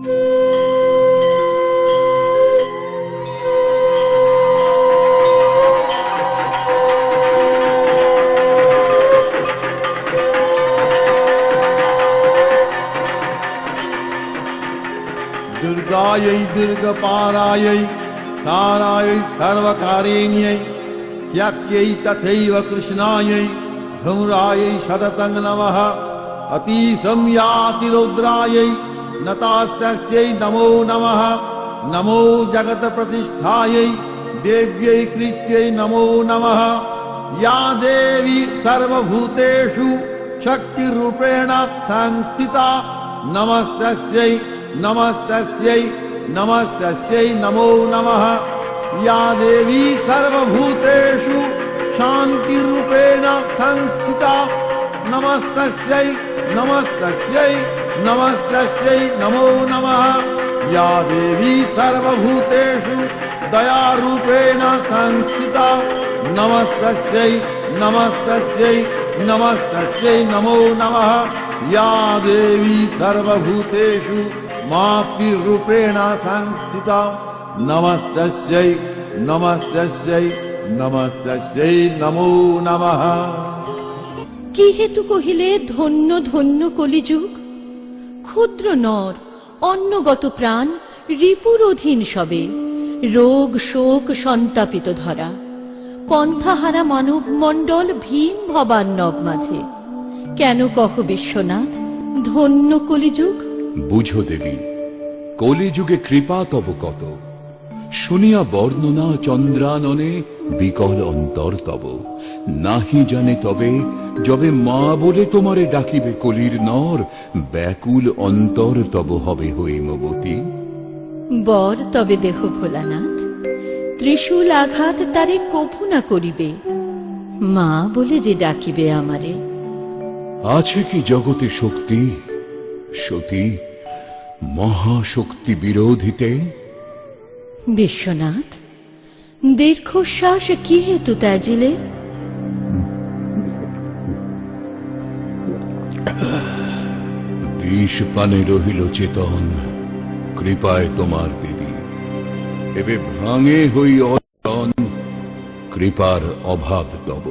दुर्गायै दुर्गपारायै सारायै सर्वकारिण्यै त्याक्यै तथैव कृष्णायै धूम्रायै सततं नमः। अतीशं याति रौद्रायै नतास्तस्यै नमो नमः। नमो जगत्प्रतिष्ठायै देव्यै कृत्यै नमो नमः। या देवी सर्वभूतेषु शक्तिरूपेण संस्थिता नमस्तस्यै नमस्तस्यै नमस्तस्यै नमो नमः। या देवी सर्वभूतेषु शान्तिरूपेण संस्थिता नमस्तस्यै नमस्तस्यै नमस्तस्यै नमो नमः। या देवी सर्वभूतेषु दयारूपेण संस्थिता नमस्तस्यै नमस्तस्यै नमस्तस्यै नमो नमः। या देवी सर्वभूतेषु मातृरूपेण संस्थिता नमस्तस्यै नमस्तस्यै नमस्तस्यै नमो नमः। কি হেতু কহিলে ধন্য ধন্য কলিযুগ? ক্ষুদ্র নর অন্নগত প্রাণ রিপুর অধীন সবে, রোগ শোক সন্তাপিত ধরা, পন্থাহারা মানব মণ্ডল ভীম ভবান্নব মাঝে। কেন কহ বিশ্বনাথ ধন্য কলিযুগ? বুঝো দেবী, কলিযুগে কৃপা তব কত, শুনিয়া বর্ণনা চন্দ্রাননে বিকল অন্তর তব। নাহি জানে তবে যবে মা বলে তোমারে ডাকিবে কলির নর, ব্যাকুল অন্তর তব হবে হৈমবতী। বর তবে দেহ ভোলানাথ, ত্রিশূল আঘাত তারে কভু না করিবে, মা বলে যে ডাকিবে আমারে। আছে কি জগতে শক্তি সতী মহাশক্তি বিরোধিতে? বিশ্বনাথ দীর্ঘশ্বাস কি হেতু ত্যাজিলে? বিষ পানে রহিল চেতন, কৃপায় তোমার দেবী এবে ভাঙে হই অচেতন, কৃপার অভাব তব।